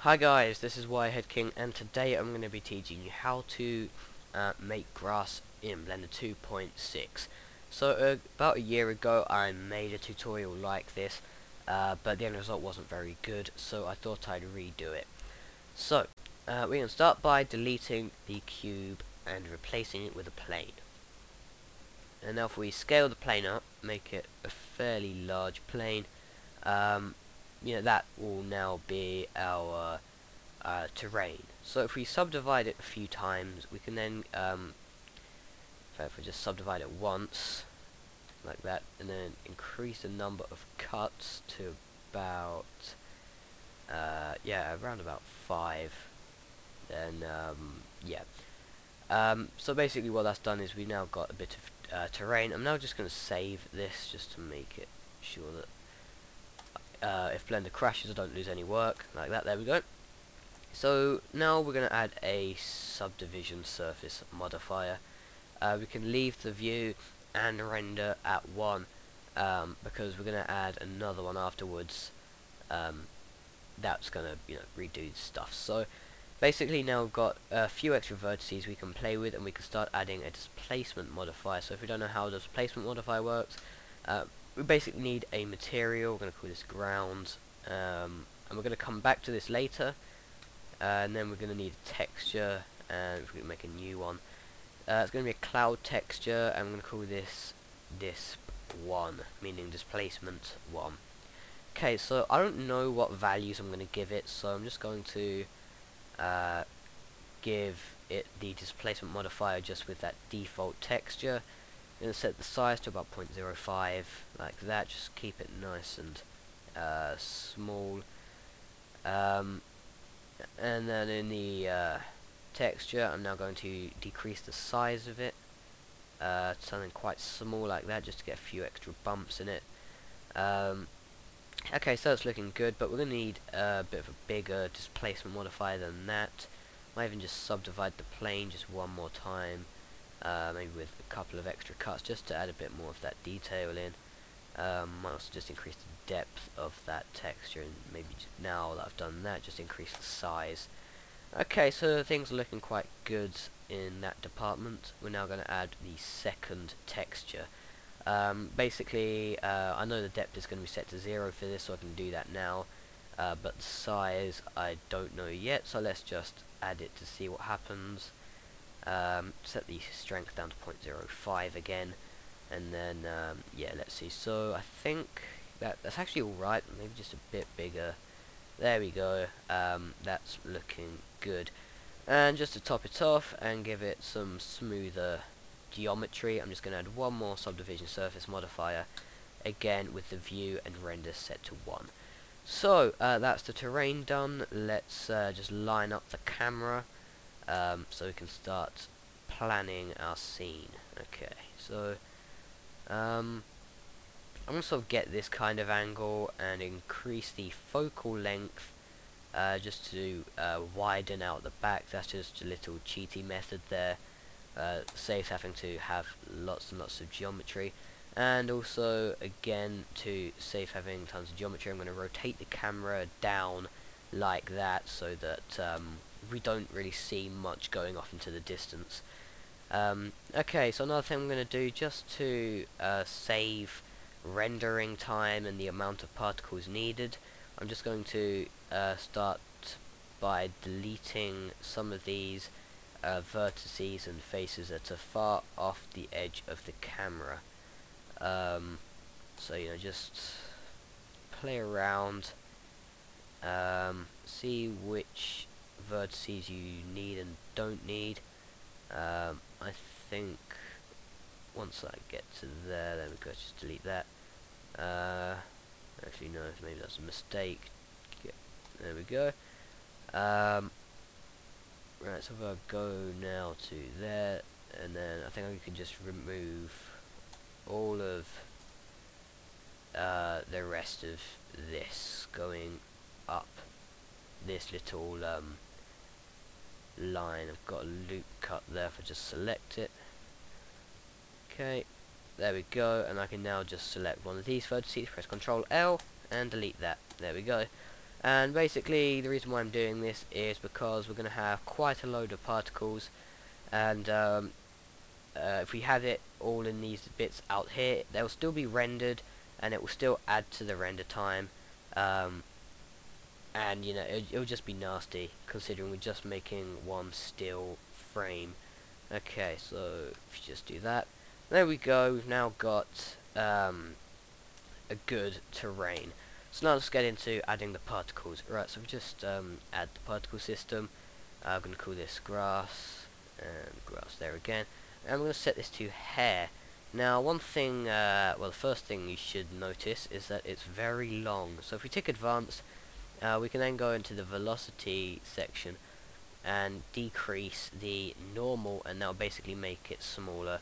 Hi guys, this is Wirehead and today I'm going to be teaching you how to make grass in Blender 2.6. So about a year ago I made a tutorial like this, but the end result wasn't very good, so I thought I'd redo it. So we can start by deleting the cube and replacing it with a plane. And now if we scale the plane up, make it a fairly large plane, that will now be our terrain. So if we subdivide it a few times, we can then, if we just subdivide it once, like that, and then increase the number of cuts to about, around about 5, then, so basically what that's done is we've now got a bit of terrain. I'm now just going to save this just to make it sure that if Blender crashes I don't lose any work, like that. There we go. So now we're going to add a subdivision surface modifier. We can leave the view and render at 1 because we're going to add another one afterwards that's going to redo stuff. So basically now we've got a few extra vertices we can play with, and we can start adding a displacement modifier. So if we don't know how the displacement modifier works, we basically need a material. We're going to call this ground, and we're going to come back to this later. And then we're going to need a texture, and we're going to make a new one. It's going to be a cloud texture, and I'm going to call this disp1, meaning displacement 1. Okay, so I don't know what values I'm going to give it, so I'm just going to give it the displacement modifier just with that default texture. I'm going to set the size to about 0.05, like that. Just keep it nice and small. And then in the texture, I'm now going to decrease the size of it to something quite small like that, just to get a few extra bumps in it. Okay, so it's looking good, but we're going to need a bit of a bigger displacement modifier than that. Might even just subdivide the plane just one more time, maybe with a couple of extra cuts, just to add a bit more of that detail in. Might also just increase the depth of that texture, and maybe now that I've done that, just increase the size. Okay, so things are looking quite good in that department. We're now going to add the second texture. Basically, I know the depth is going to be set to 0 for this, so I can do that now. But the size, I don't know yet, so let's just add it to see what happens. Set the strength down to 0.05 again. And then, let's see. So I think that's actually alright. Maybe just a bit bigger. There we go. That's looking good. And just to top it off and give it some smoother geometry, I'm just going to add one more subdivision surface modifier, again with the view and render set to 1. So that's the terrain done. Let's just line up the camera so we can start planning our scene. Okay, so I'm going to sort of get this kind of angle and increase the focal length just to widen out the back. That's just a little cheaty method there. Saves having to have lots and lots of geometry. And also, again, to save having tons of geometry, I'm going to rotate the camera down like that so that we don't really see much going off into the distance. Okay, so another thing I'm going to do, just to save rendering time and the amount of particles needed, I'm just going to start by deleting some of these vertices and faces that are far off the edge of the camera. So just play around, see which vertices you need and don't need. I think once I get to there we go, just delete that. Actually no, maybe that's a mistake. There we go. Right, so if I go now to there, and then I think I can just remove all of the rest of this going up this little line. I've got a loop cut there if I just select it. Okay, there we go, and I can now just select one of these vertices, press Ctrl L and delete that. There we go. And basically the reason why I'm doing this is because we're going to have quite a load of particles, and if we have it all in these bits out here, they'll still be rendered and it will still add to the render time, um, and you know it'll just be nasty considering we're just making one still frame. Okay, so if you just do that, there we go. We've now got a good terrain. So now let's get into adding the particles. Right, so we just add the particle system. I'm going to call this grass, and grass there again. And I'm going to set this to hair. Now one thing, well the first thing you should notice is that it's very long. So if we tick advanced, we can then go into the velocity section and decrease the normal, and that'll basically make it smaller,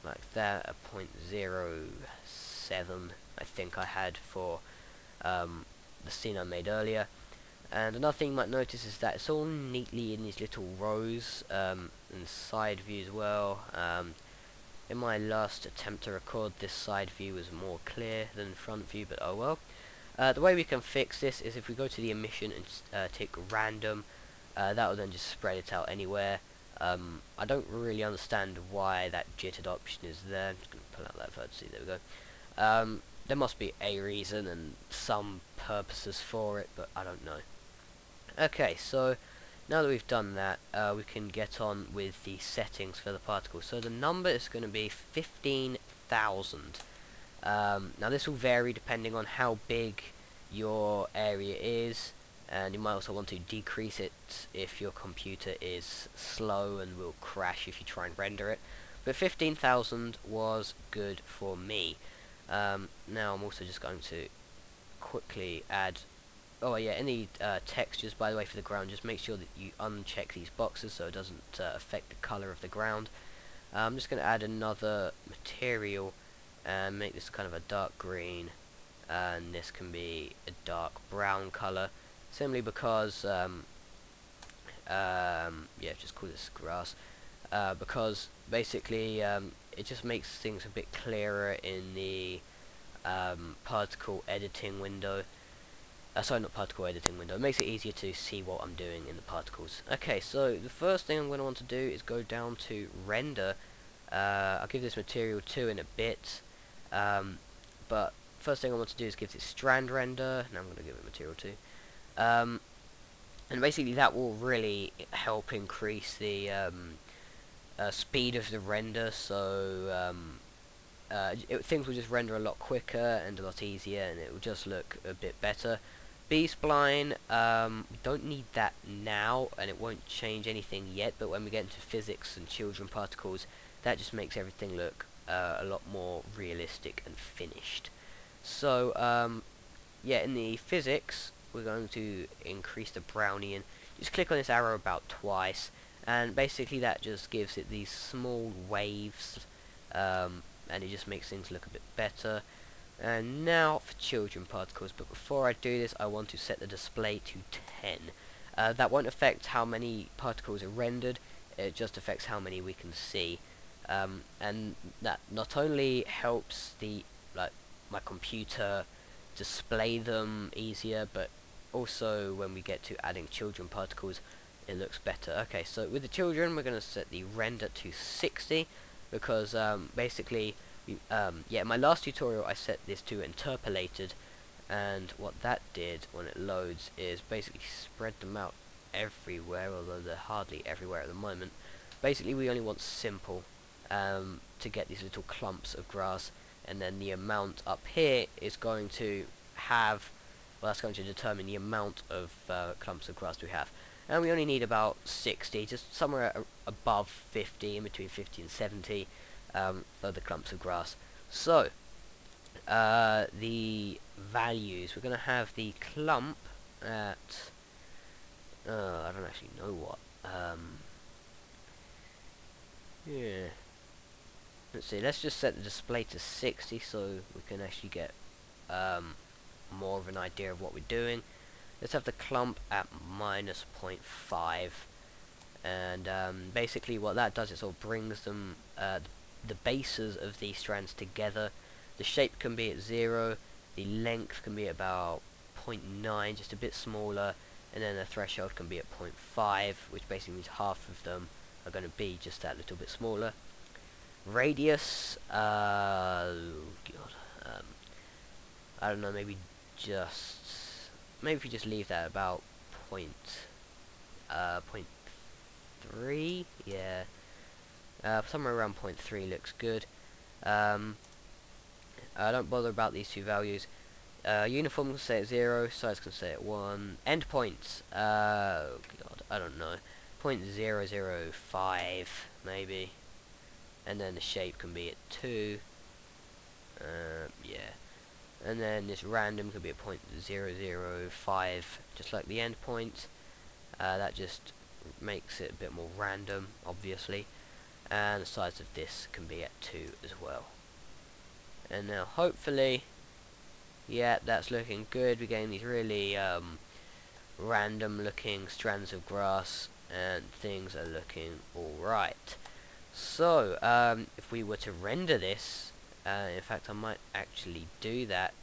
like that, a 0.07 I think I had for the scene I made earlier. And another thing you might notice is that it's all neatly in these little rows, and side view as well. In my last attempt to record, this side view was more clear than front view, but oh well. The way we can fix this is if we go to the emission and tick random, that will then just spread it out anywhere. I don't really understand why that jittered option is there. I'm just going to pull out that vertex. There we go. There must be a reason and some purposes for it, but I don't know. Okay, so now that we've done that, we can get on with the settings for the particle. So the number is going to be 15,000. Now this will vary depending on how big your area is, and you might also want to decrease it if your computer is slow and will crash if you try and render it. But 15,000 was good for me. Now I'm also just going to quickly add, oh yeah, any textures, by the way, for the ground, just make sure that you uncheck these boxes so it doesn't affect the color of the ground. I'm just going to add another material and make this kind of a dark green, and this can be a dark brown color, simply because yeah, just call this grass, because basically it just makes things a bit clearer in the particle editing window. Sorry, not particle editing window. It makes it easier to see what I'm doing in the particles. Okay, so the first thing I'm going to want to do is go down to render. I'll give this material 2 in a bit, but first thing I want to do is give this strand render. Now I'm going to give it material 2. And basically that will really help increase the speed of the render, so things will just render a lot quicker and a lot easier, and it will just look a bit better. B-spline, we don't need that now, and it won't change anything yet, but when we get into physics and children particles, that just makes everything look a lot more realistic and finished. So, yeah, in the physics, we're going to increase the Brownian. Just click on this arrow about twice, and basically that just gives it these small waves, and it just makes things look a bit better. And now for children particles, but before I do this I want to set the display to 10. That won't affect how many particles are rendered, it just affects how many we can see, and that not only helps my computer display them easier, but also when we get to adding children particles it looks better. Okay, so with the children we're going to set the render to 60, because basically yeah, in my last tutorial I set this to interpolated, and what that did when it loads is basically spread them out everywhere, although they're hardly everywhere at the moment. Basically we only want simple to get these little clumps of grass, and then the amount up here is going to have, well, that's going to determine the amount of clumps of grass we have. And we only need about 60, just somewhere above 50, in between 50 and 70 for the clumps of grass. So, the values, we're going to have the clump at, I don't actually know what, yeah, let's see, let's just set the display to 60 so we can actually get more of an idea of what we're doing. Let's have the clump at minus 0.5, and basically what that does is sort of brings them, the bases of these strands together. The shape can be at 0, the length can be about 0.9, just a bit smaller, and then the threshold can be at 0.5, which basically means half of them are going to be just that little bit smaller. Radius, oh god, I don't know, maybe if you just leave that about point 3, yeah, somewhere around 0.3 looks good. I don't bother about these two values. Uniform can stay at 0, size can stay at 1. Endpoints, oh god, I don't know, 0.005 maybe, and then the shape can be at 2. Yeah, and then this random could be at 0.005, just like the endpoint. That just makes it a bit more random, obviously, and the size of this can be at 2 as well. And now hopefully, yeah, that's looking good. We're getting these really random looking strands of grass, and things are looking alright. So if we were to render this, in fact I might actually do that,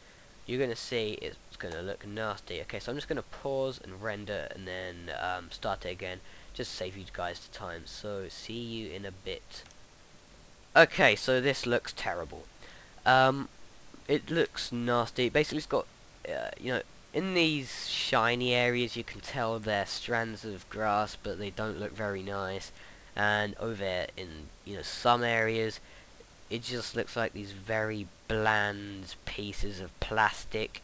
you're going to see it's going to look nasty. Okay, so I'm just going to pause and render and then start it again, just to save you guys the time. So see you in a bit. Okay, so this looks terrible. It looks nasty. Basically, it's got, you know, in these shiny areas you can tell they're strands of grass, but they don't look very nice. And over in, you know, some areas, it just looks like these very bland pieces of plastic,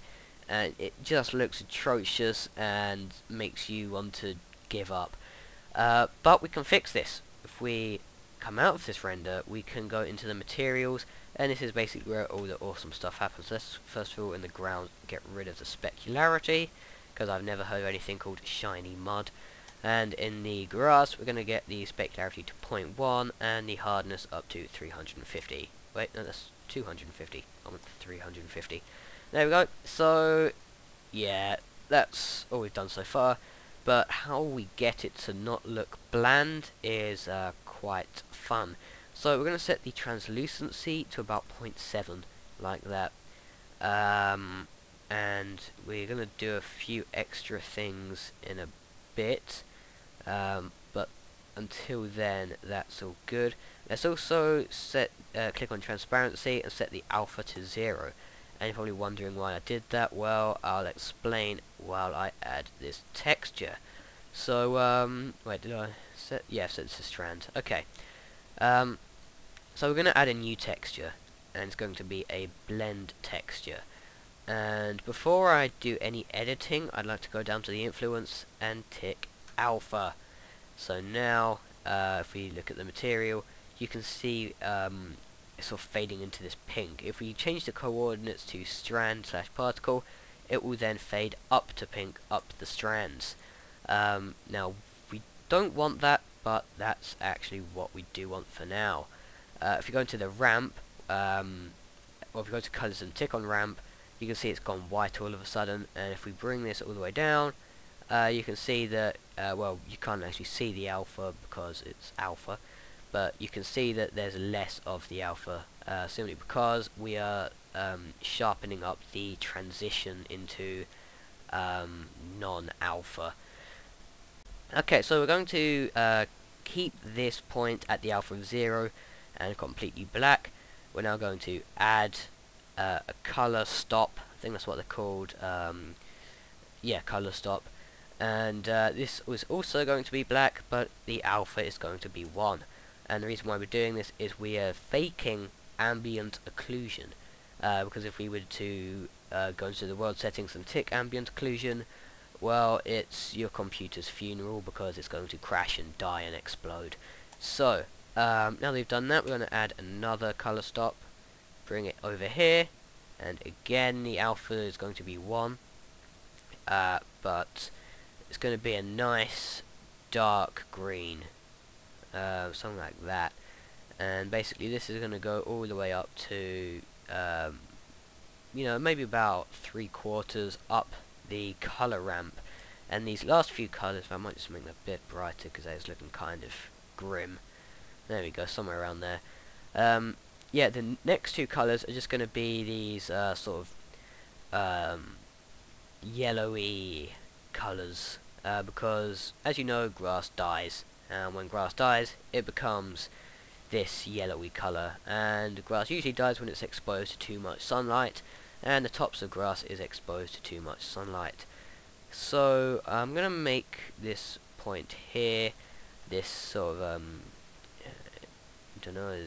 and it just looks atrocious and makes you want to give up. But we can fix this. If we come out of this render, we can go into the materials, and this is basically where all the awesome stuff happens. Let's first of all in the ground get rid of the specularity, because I've never heard of anything called shiny mud. And in the grass we're going to get the specularity to 0.1 and the hardness up to 350. Wait, no, that's 250. I want 350. There we go. So yeah, that's all we've done so far, but how we get it to not look bland is quite fun. So we're going to set the translucency to about 0.7, like that, and we're going to do a few extra things in a bit, but until then that's all good. Let's also set click on transparency and set the alpha to 0. And you're probably wondering why I did that. Well, I'll explain while I add this texture. So wait, did I set? Yeah, set this to strand. Okay. So we're going to add a new texture, and it's going to be a blend texture. And before I do any editing, I'd like to go down to the influence and tick alpha. So now, if we look at the material, you can see it's sort of fading into this pink. If we change the coordinates to strand/particle, it will then fade up to pink, up the strands. Now, we don't want that, but that's actually what we do want for now. If you go into the ramp, or if you go to colors and tick on ramp, you can see it's gone white all of a sudden. And if we bring this all the way down, you can see that, well, you can't actually see the alpha because it's alpha, but you can see that there's less of the alpha, simply because we are sharpening up the transition into non-alpha. Okay, so we're going to keep this point at the alpha of 0 and completely black. We're now going to add a color stop. I think that's what they're called. Yeah, color stop. And this was also going to be black, but the alpha is going to be 1. And the reason why we're doing this is we are faking ambient occlusion. Because if we were to go into the world settings and tick ambient occlusion, well, it's your computer's funeral, because it's going to crash and die and explode. So, now that we've done that, we're going to add another color stop, bring it over here, and again the alpha is going to be 1, but it's going to be a nice dark green, something like that. And basically this is going to go all the way up to, you know, maybe about 3/4 up the color ramp. And these last few colors, I might just make them a bit brighter because it's looking kind of grim. There we go, somewhere around there. Yeah, the next two colors are just going to be these sort of yellowy colours, because as you know, grass dies, and when grass dies it becomes this yellowy colour, and grass usually dies when it's exposed to too much sunlight, and the tops of grass is exposed to too much sunlight. So I'm gonna make this point here this sort of I don't know,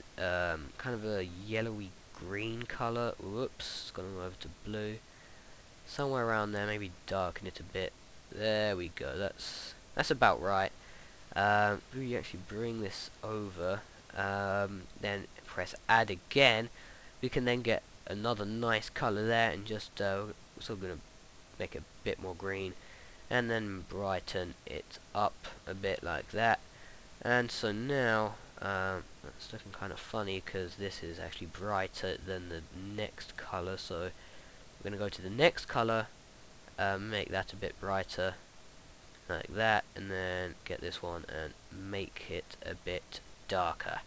kind of a yellowy green colour. Whoops, it's gone over to blue. Somewhere around there, maybe darken it a bit. There we go. That's about right. If we actually bring this over, then press add again, we can then get another nice colour there, and just sort of gonna make it a bit more green, and then brighten it up a bit like that. And so now that's looking kind of funny because this is actually brighter than the next colour, so we're going to go to the next colour, make that a bit brighter like that, and then get this one and make it a bit darker.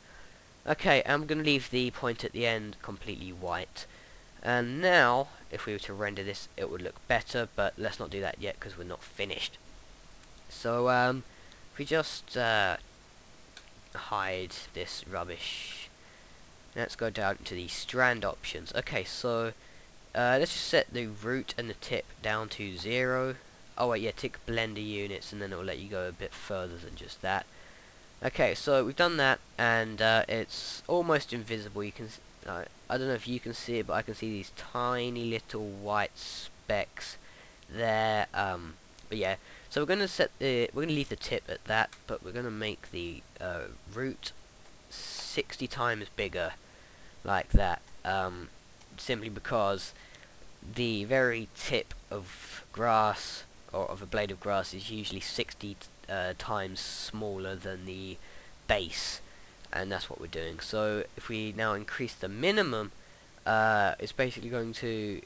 Okay, I'm going to leave the point at the end completely white, and now if we were to render this it would look better, but let's not do that yet because we're not finished. So if we just hide this rubbish, let's go down to the strand options. Okay, so let's just set the root and the tip down to 0. Oh wait, yeah, tick blender units, and then it will let you go a bit further than just that. Okay, so we've done that, and it's almost invisible. You can, I don't know if you can see it, but I can see these tiny little white specks there. But yeah, so we're gonna leave the tip at that, but we're gonna make the root 60 times bigger, like that. Simply because the very tip of grass, or of a blade of grass, is usually 60 times smaller than the base, and that's what we're doing. So if we now increase the minimum, it's basically going to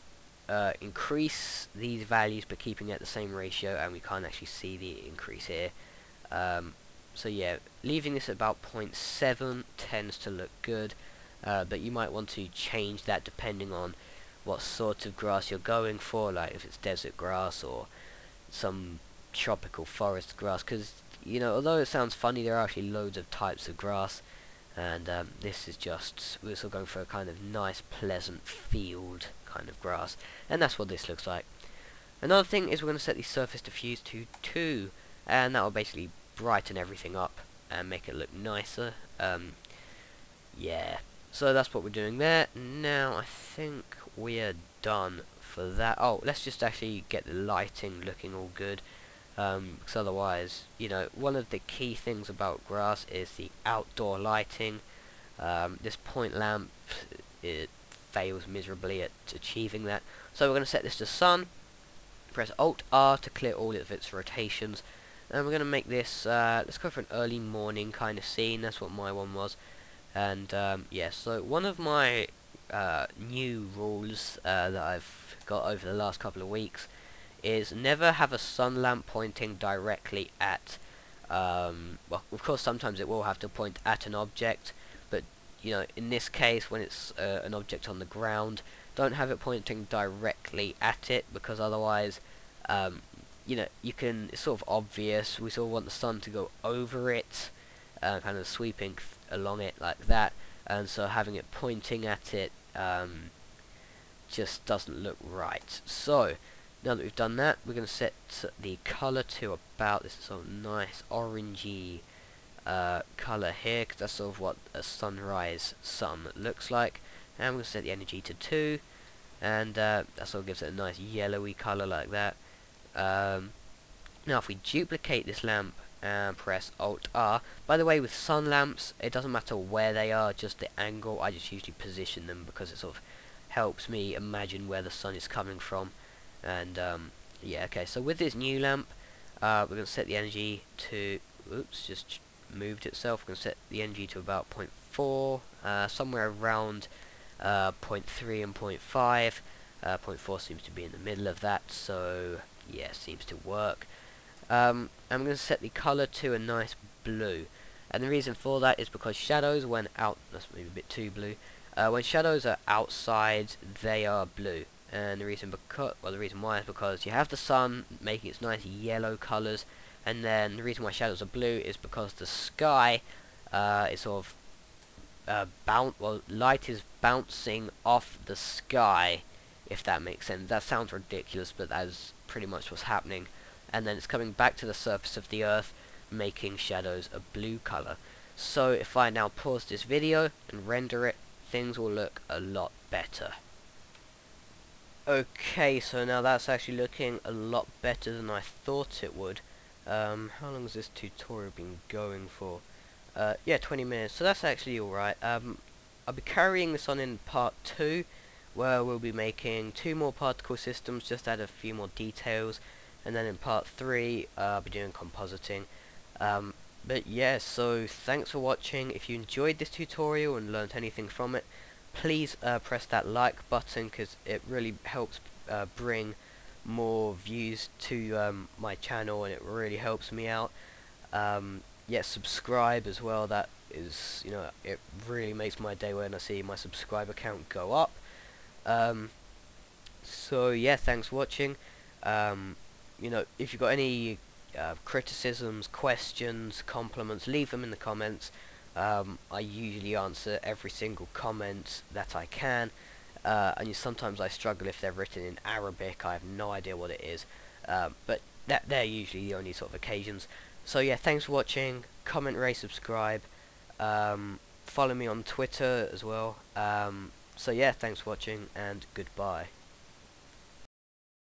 increase these values but keeping it at the same ratio, and we can't actually see the increase here. So yeah, leaving this at about 0.7 tends to look good, but you might want to change that depending on what sort of grass you're going for, like if it's desert grass or some tropical forest grass, because you know, although it sounds funny, there are actually loads of types of grass, and this is just, we're still going for a kind of nice pleasant field kind of grass, and that's what this looks like. Another thing is we're going to set the surface diffuse to 2, and that will basically brighten everything up and make it look nicer. Yeah, so that's what we're doing there. Now I think we are done for that. Oh, let's just actually get the lighting looking all good, because otherwise, you know, one of the key things about grass is the outdoor lighting. This point lamp, it fails miserably at achieving that. So we're going to set this to sun, press Alt R to clear all of its rotations, and we're going to make this, let's go for an early morning kind of scene. That's what my one was. And yeah, so one of my new rules that I've got over the last couple of weeks is never have a sun lamp pointing directly at, well, of course sometimes it will have to point at an object, but you know, in this case when it's an object on the ground, don't have it pointing directly at it, because otherwise you know, it's sort of obvious. We sort of want the sun to go over it, kind of sweeping along it like that, and so having it pointing at it just doesn't look right. So now that we've done that, we're going to set the color to about this sort of nice orangey color here, because that's sort of what a sunrise sun looks like. And we're going to set the energy to 2, and that sort of gives it a nice yellowy color like that. Now if we duplicate this lamp and press Alt R, by the way, with sun lamps it doesn't matter where they are, just the angle. I just usually position them because it sort of helps me imagine where the sun is coming from. And yeah, okay, so with this new lamp, we're going to set the energy to, oops, just moved itself. We're going to set the energy to about 0.4, somewhere around 0.3 and 0.5. 0.4 seems to be in the middle of that, so yeah, seems to work. I'm going to set the color to a nice blue, and the reason for that is because shadows, when out, that's maybe a bit too blue, when shadows are outside they are blue, and the reason why is because you have the sun making its nice yellow colours, and then the reason why shadows are blue is because the sky is sort of light is bouncing off the sky, if that makes sense. That sounds ridiculous, but that is pretty much what's happening. And then it's coming back to the surface of the earth, making shadows a blue color. So if I now pause this video and render it, things will look a lot better. Okay, so now that's actually looking a lot better than I thought it would. How long has this tutorial been going for? Yeah, 20 minutes, so that's actually alright. I'll be carrying this on in part 2, where we'll be making 2 more particle systems, just add a few more details, and then in part 3, I'll be doing compositing. But yeah, so thanks for watching. If you enjoyed this tutorial and learned anything from it, please press that like button, because it really helps bring more views to my channel, and it really helps me out. Yeah, subscribe as well. That is, it really makes my day when I see my subscriber count go up. So yeah, thanks for watching. If you've got any criticisms, questions, compliments, leave them in the comments. I usually answer every single comment that I can, and sometimes I struggle if they're written in Arabic. I have no idea what it is, but they're usually the only sort of occasions. So yeah, thanks for watching. Comment, rate, subscribe. Follow me on Twitter as well. So yeah, thanks for watching, and goodbye.